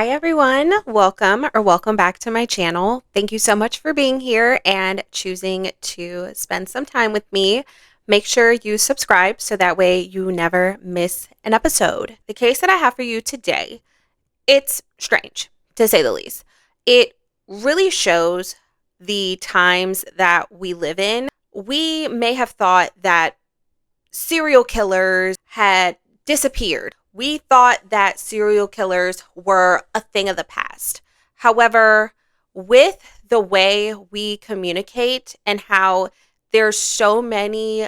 Hi everyone, welcome back to my channel. Thank you so much for being here and choosing to spend some time with me. Make sure you subscribe so that way you never miss an episode. The case that I have for you today, it's strange to say the least. It really shows the times that we live in. We may have thought that serial killers had disappeared. We thought that serial killers were a thing of the past. However, with the way we communicate and how there's so many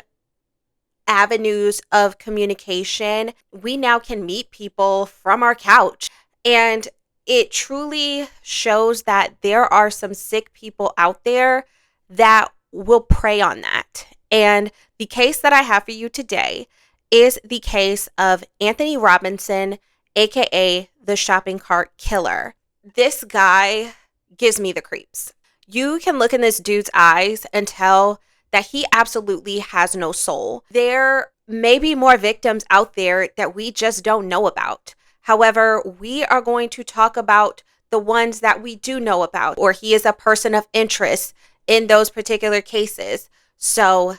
avenues of communication, we now can meet people from our couch. And it truly shows that there are some sick people out there that will prey on that. And the case that I have for you today is the case of Anthony Robinson, aka the shopping cart killer. This guy gives me the creeps. You can look in this dude's eyes and tell that he absolutely has no soul. There may be more victims out there that we just don't know about. However, we are going to talk about the ones that we do know about, or he is a person of interest in those particular cases. So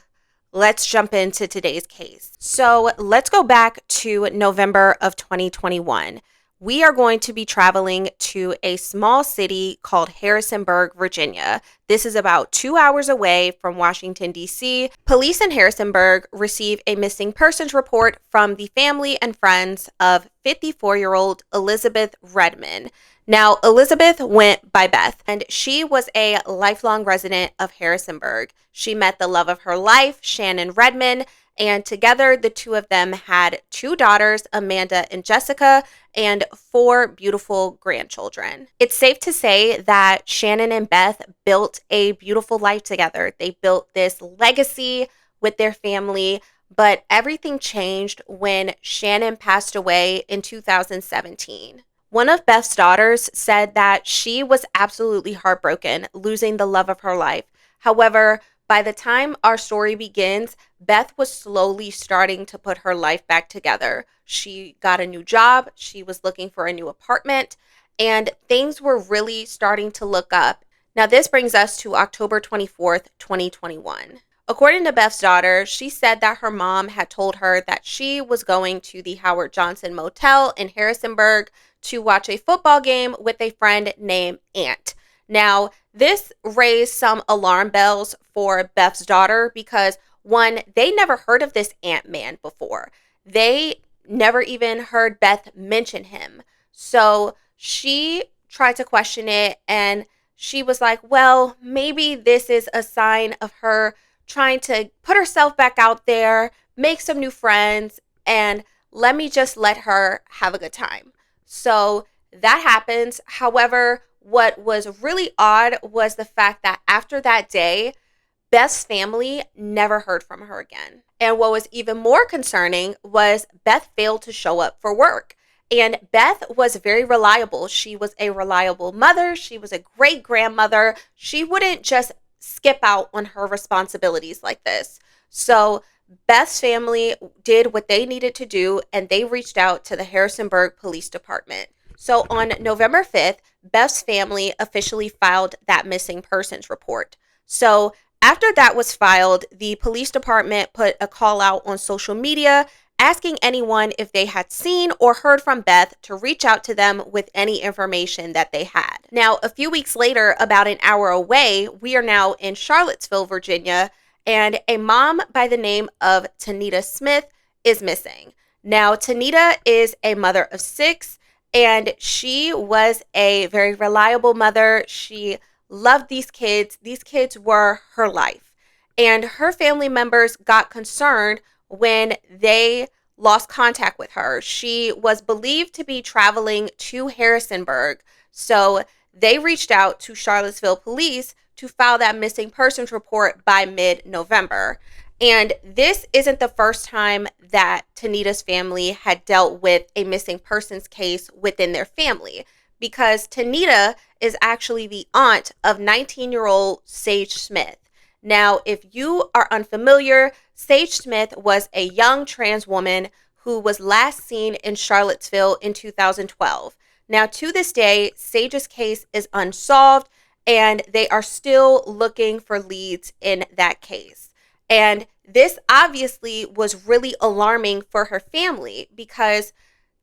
let's jump into today's case. So let's go back to November of 2021. We are going to be traveling to a small city called Harrisonburg, Virginia. This is about 2 hours away from Washington, D.C. Police in Harrisonburg receive a missing persons report from the family and friends of 54-year-old Elizabeth Redmond. Now, Elizabeth went by Beth, and she was a lifelong resident of Harrisonburg. She met the love of her life, Shannon Redmond, and together the two of them had 2 daughters, Amanda and Jessica, and 4 beautiful grandchildren. It's safe to say that Shannon and Beth built a beautiful life together. They built this legacy with their family, but everything changed when Shannon passed away in 2017. One of Beth's daughters said that she was absolutely heartbroken, losing the love of her life. However, by the time our story begins, Beth was slowly starting to put her life back together. She got a new job, she was looking for a new apartment, and things were really starting to look up. Now, this brings us to October 24th, 2021. According to Beth's daughter, she said that her mom had told her that she was going to the Howard Johnson Motel in Harrisonburg to watch a football game with a friend named Aunt. Now, this raised some alarm bells for Beth's daughter because, one, they never heard of this Ant Man before. They never even heard Beth mention him. So she tried to question it, and she was like, well, maybe this is a sign of her trying to put herself back out there, make some new friends, and let me just let her have a good time. So that happens. However, what was really odd was the fact that after that day, Beth's family never heard from her again. And what was even more concerning was Beth failed to show up for work. And Beth was very reliable. She was a reliable mother. She was a great grandmother. She wouldn't just skip out on her responsibilities like this. So Beth's family did what they needed to do, and they reached out to the Harrisonburg Police Department. So on November 5th, Beth's family officially filed that missing persons report. So after that was filed, the police department put a call out on social media asking anyone if they had seen or heard from Beth to reach out to them with any information that they had. Now, a few weeks later, about an hour away, we are now in Charlottesville, Virginia, and a mom by the name of Tanita Smith is missing. Now, Tanita is a mother of 6, and she was a very reliable mother. She loved these kids. These kids were her life. And her family members got concerned when they lost contact with her. She was believed to be traveling to Harrisonburg. So they reached out to Charlottesville police to file that missing persons report by mid-November. And this isn't the first time that Tanita's family had dealt with a missing persons case within their family, because Tanita is actually the aunt of 19-year-old Sage Smith. Now, if you are unfamiliar, Sage Smith was a young trans woman who was last seen in Charlottesville in 2012. Now, to this day, Sage's case is unsolved, and they are still looking for leads in that case. And this obviously was really alarming for her family because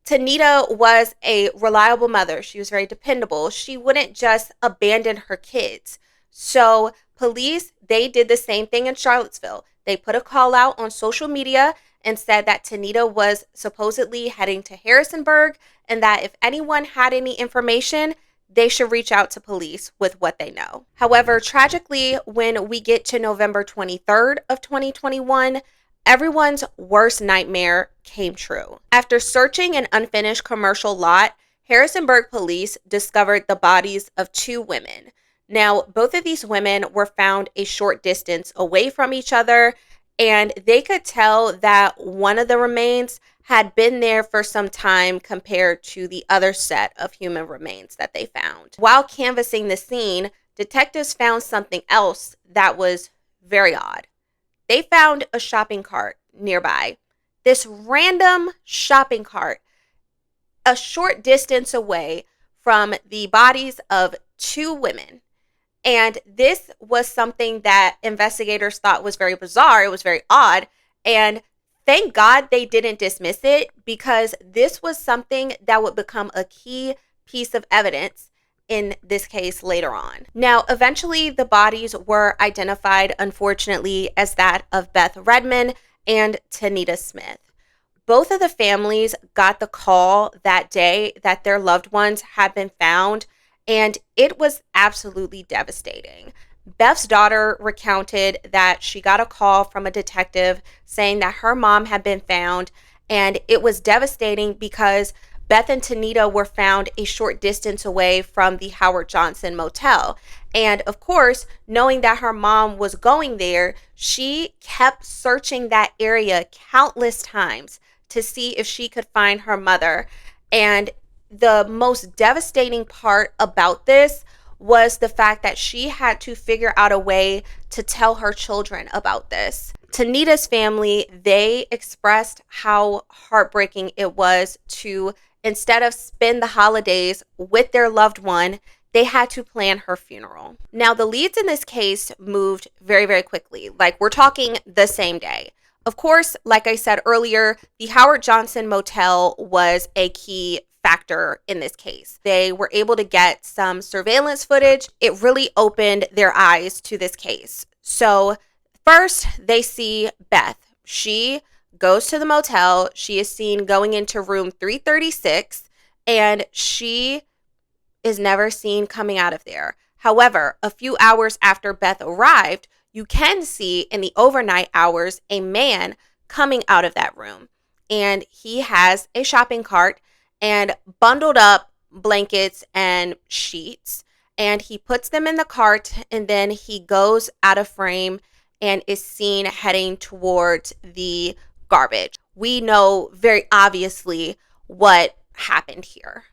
Tanita was a reliable mother. She was very dependable. She wouldn't just abandon her kids. So, police, they did the same thing in Charlottesville. They put a call out on social media and said that Tanita was supposedly heading to Harrisonburg and that if anyone had any information, they should reach out to police with what they know. However, tragically, when we get to November 23rd of 2021, everyone's worst nightmare came true. After searching an unfinished commercial lot, Harrisonburg police discovered the bodies of two women. Now, both of these women were found a short distance away from each other, and they could tell that one of the remains had been there for some time compared to the other set of human remains that they found. While canvassing the scene, detectives found something else that was very odd. They found a shopping cart nearby. This random shopping cart, a short distance away from the bodies of two women. And this was something that investigators thought was very bizarre. It was very odd. And thank God they didn't dismiss it, because this was something that would become a key piece of evidence in this case later on. Now, eventually the bodies were identified, unfortunately, as that of Beth Redmond and Tanita Smith. Both of the families got the call that day that their loved ones had been found, and it was absolutely devastating. Beth's daughter recounted that she got a call from a detective saying that her mom had been found, and it was devastating because Beth and Tanita were found a short distance away from the Howard Johnson motel. And of course, knowing that her mom was going there, she kept searching that area countless times to see if she could find her mother. And the most devastating part about this was the fact that she had to figure out a way to tell her children about this. Tanita's family, they expressed how heartbreaking it was to, instead of spend the holidays with their loved one, they had to plan her funeral. Now, the leads in this case moved very, very quickly. Like, we're talking the same day. Of course, like I said earlier, the Howard Johnson motel was a key factor in this case. They were able to get some surveillance footage. It really opened their eyes to this case. So first, they see Beth. She goes to the motel. She is seen going into room 336, and she is never seen coming out of there. However, a few hours after Beth arrived, you can see in the overnight hours a man coming out of that room. And he has a shopping cart and bundled up blankets and sheets. And he puts them in the cart, and then he goes out of frame and is seen heading towards the garbage. We know very obviously what happened here.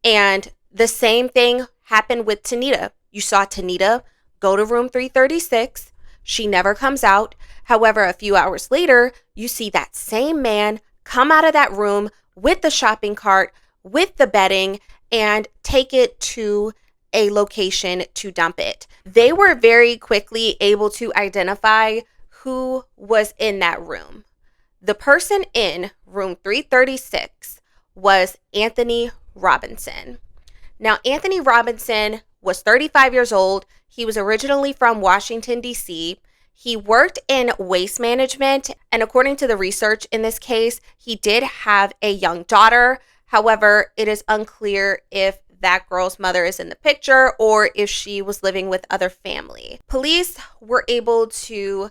And the same thing happened with Tanita. You saw Tanita go to room 336. She never comes out. However, a few hours later, you see that same man come out of that room with the shopping cart, with the bedding, and take it to a location to dump it. They were very quickly able to identify who was in that room. The person in room 336 was Anthony Robinson. Now, Anthony Robinson was 35 years old. He was originally from Washington, D.C. He worked in waste management, and according to the research in this case, he did have a young daughter. However, it is unclear if that girl's mother is in the picture or if she was living with other family. Police were able to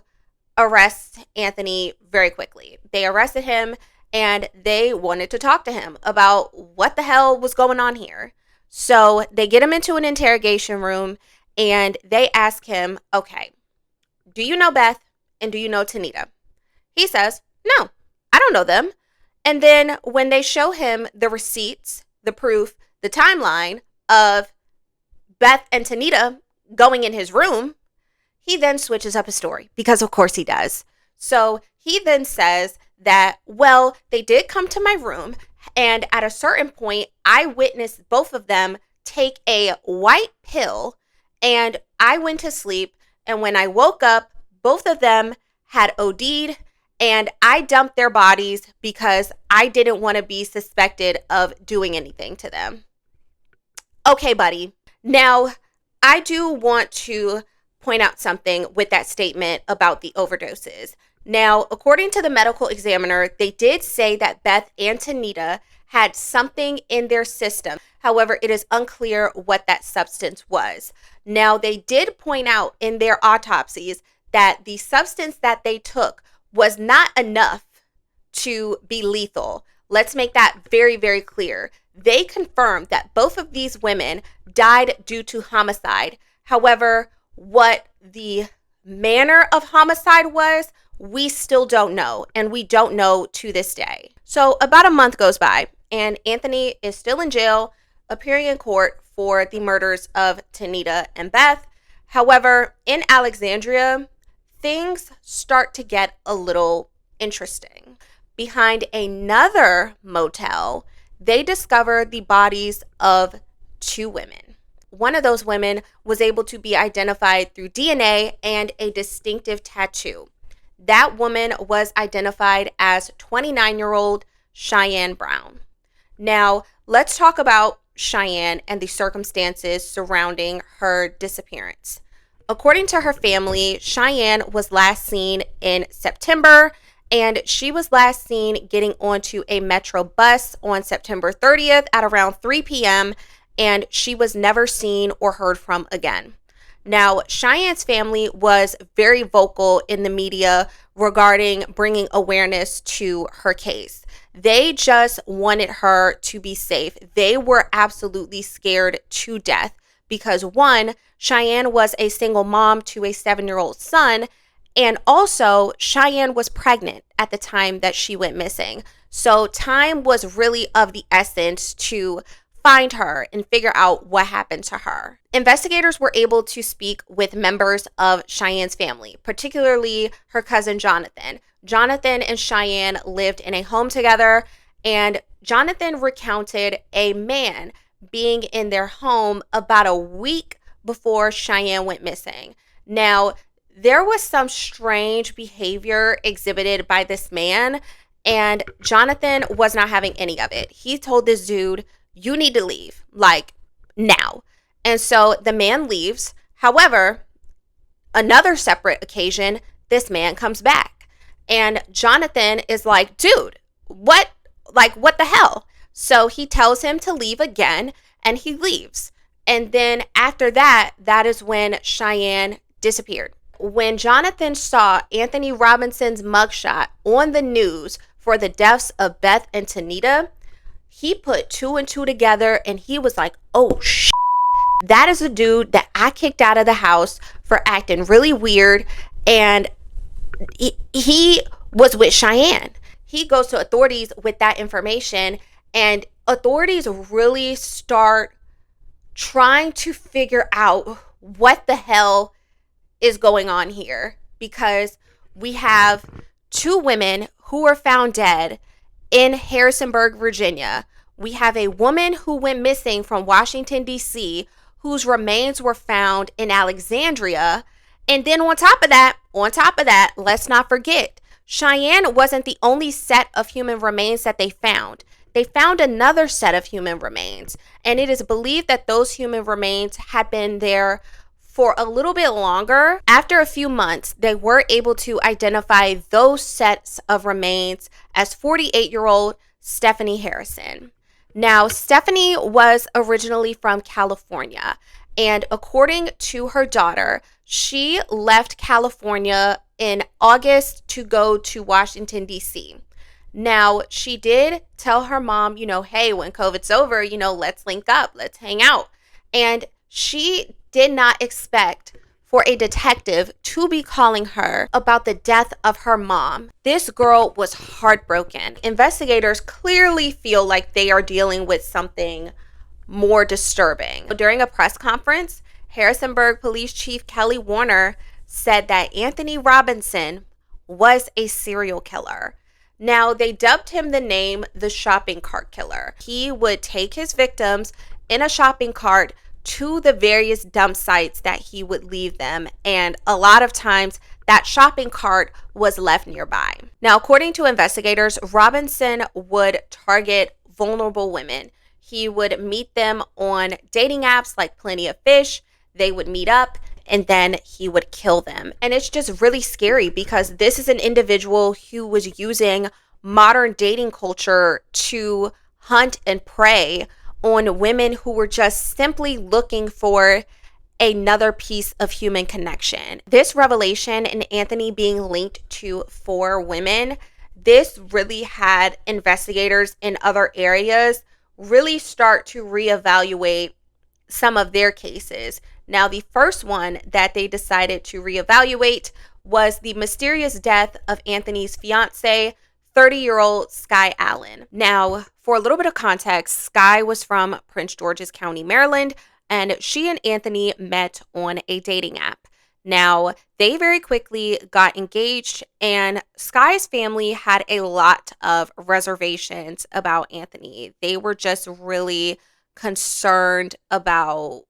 arrest Anthony very quickly. They arrested him, and they wanted to talk to him about what the hell was going on here. So they get him into an interrogation room, and they ask him, okay, do you know Beth and do you know Tanita? He says, no, I don't know them. And then when they show him the receipts, the proof, the timeline of Beth and Tanita going in his room, he then switches up his story, because of course he does. So he then says that, well, they did come to my room, And at a certain point, I witnessed both of them take a white pill, and I went to sleep. And when I woke up, both of them had OD'd, and I dumped their bodies because I didn't want to be suspected of doing anything to them. Okay, buddy. Now, I do want to point out something with that statement about the overdoses. Now, according to the medical examiner, they did say that Beth and Tanita had something in their system. However, it is unclear what that substance was. Now, they did point out in their autopsies that the substance that they took was not enough to be lethal. Let's make that very, very clear. They confirmed that both of these women died due to homicide. However, what the manner of homicide was, we still don't know, and we don't know to this day. So about a month goes by, and Anthony is still in jail, appearing in court for the murders of Tanita and Beth. However, in Alexandria, things start to get a little interesting. Behind another motel, they discovered the bodies of two women. One of those women was able to be identified through DNA and a distinctive tattoo. That woman was identified as 29-year-old Cheyenne Brown. Now, let's talk about Cheyenne and the circumstances surrounding her disappearance. According to her family, Cheyenne was last seen in September, and she was last seen getting onto a Metro bus on September 30th at around 3 p.m., and she was never seen or heard from again. Now, Cheyenne's family was very vocal in the media regarding bringing awareness to her case. They just wanted her to be safe. They were absolutely scared to death because, one, Cheyenne was a single mom to a 7-year-old son, and also Cheyenne was pregnant at the time that she went missing. So time was really of the essence to find her and figure out what happened to her. Investigators were able to speak with members of Cheyenne's family, particularly her cousin Jonathan. Jonathan and Cheyenne lived in a home together, and Jonathan recounted a man being in their home about a week before Cheyenne went missing. Now, there was some strange behavior exhibited by this man, and Jonathan was not having any of it. He told this dude, "You need to leave, like now." And so the man leaves. However, another separate occasion, this man comes back. And Jonathan is like, "Dude, what the hell?" So he tells him to leave again, and he leaves. And then after that, that is when Cheyenne disappeared. When Jonathan saw Anthony Robinson's mugshot on the news for the deaths of Beth and Tanita, he put two and two together, and he was like, "Oh, shit. That is a dude that I kicked out of the house for acting really weird." And he was with Cheyenne. He goes to authorities with that information, and authorities really start trying to figure out what the hell is going on here, because we have two women who were found dead in Harrisonburg, Virginia. We have a woman who went missing from Washington, D.C., whose remains were found in Alexandria. And then on top of that, let's not forget, Cheyenne wasn't the only set of human remains that they found. They found another set of human remains, and it is believed that those human remains had been there for a little bit longer. After a few months, they were able to identify those sets of remains as 48-year-old Stephanie Harrison. Now, Stephanie was originally from California, and according to her daughter, she left California in August to go to Washington, D.C. Now, she did tell her mom, hey, when COVID's over, let's link up, let's hang out. And she did not expect for a detective to be calling her about the death of her mom. This girl was heartbroken. Investigators clearly feel like they are dealing with something more disturbing. During a press conference, Harrisonburg Police Chief Kelly Warner said that Anthony Robinson was a serial killer. Now, they dubbed him the name the shopping cart killer. He would take his victims in a shopping cart to the various dump sites that he would leave them, and a lot of times that shopping cart was left nearby. Now, according to investigators, Robinson would target vulnerable women. He would meet them on dating apps like Plenty of Fish. They would meet up and then he would kill them. And it's just really scary because this is an individual who was using modern dating culture to hunt and prey on women who were just simply looking for another piece of human connection. This revelation and Anthony being linked to 4 women, this really had investigators in other areas really start to reevaluate some of their cases. Now, the first one that they decided to reevaluate was the mysterious death of Anthony's fiance, 30-year-old Sky Allen. Now, for a little bit of context, Sky was from Prince George's County, Maryland, and she and Anthony met on a dating app. Now, they very quickly got engaged, and Sky's family had a lot of reservations about Anthony. They were just really concerned about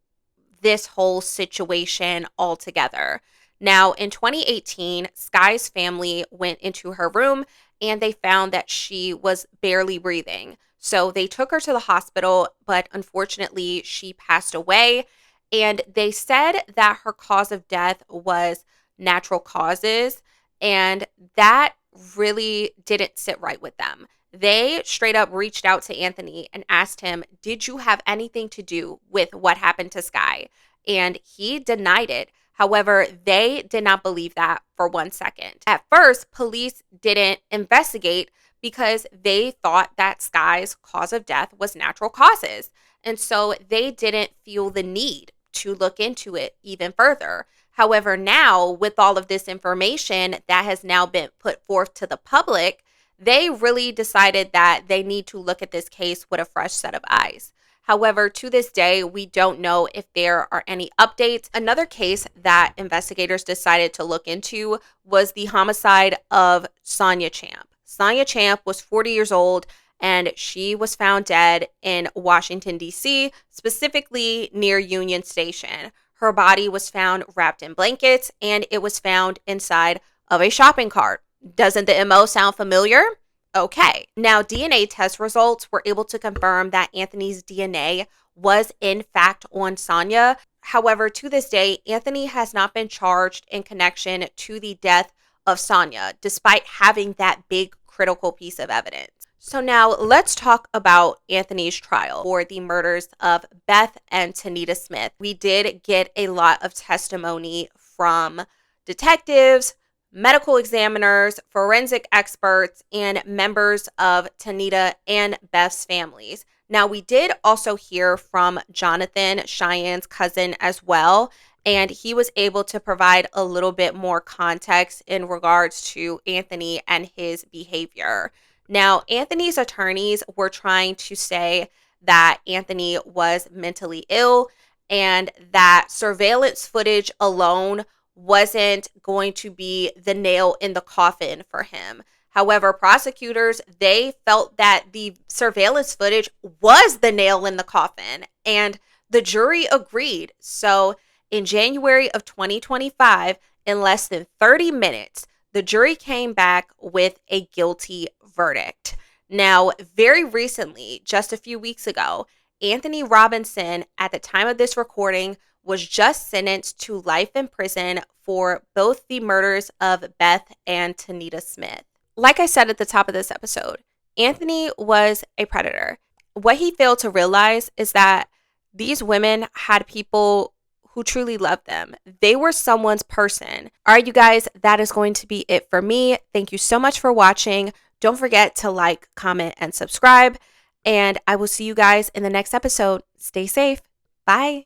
this whole situation altogether. Now, in 2018, Sky's family went into her room and they found that she was barely breathing. So they took her to the hospital, but unfortunately, she passed away. And they said that her cause of death was natural causes, and that really didn't sit right with them. They straight up reached out to Anthony and asked him, "Did you have anything to do with what happened to Sky?" And he denied it. However, they did not believe that for 1 second. At first, police didn't investigate because they thought that Sky's cause of death was natural causes. And so they didn't feel the need to look into it even further. However, now with all of this information that has now been put forth to the public, they really decided that they need to look at this case with a fresh set of eyes. However, to this day, we don't know if there are any updates. Another case that investigators decided to look into was the homicide of Sonia Champ. Sonia Champ was 40 years old and she was found dead in Washington, D.C., specifically near Union Station. Her body was found wrapped in blankets and it was found inside of a shopping cart. Doesn't the MO sound familiar? Okay. Now, DNA test results were able to confirm that Anthony's DNA was in fact on Sonia. However, to this day, Anthony has not been charged in connection to the death of Sonia, despite having that big critical piece of evidence. So now let's talk about Anthony's trial for the murders of Beth and Tanita Smith. We did get a lot of testimony from detectives, medical examiners, forensic experts, and members of Tanita and Beth's families. Now, we did also hear from Jonathan, Cheyenne's cousin, as well, and he was able to provide a little bit more context in regards to Anthony and his behavior. Now, Anthony's attorneys were trying to say that Anthony was mentally ill and that surveillance footage alone wasn't going to be the nail in the coffin for him. However, prosecutors, they felt that the surveillance footage was the nail in the coffin, and the jury agreed. So in January of 2025, in less than 30 minutes, the jury came back with a guilty verdict. Now, very recently, just a few weeks ago, Anthony Robinson, at the time of this recording, was just sentenced to life in prison for both the murders of Beth and Tanita Smith. Like I said at the top of this episode, Anthony was a predator. What he failed to realize is that these women had people who truly loved them. They were someone's person. All right, you guys, that is going to be it for me. Thank you so much for watching. Don't forget to like, comment, and subscribe. And I will see you guys in the next episode. Stay safe. Bye.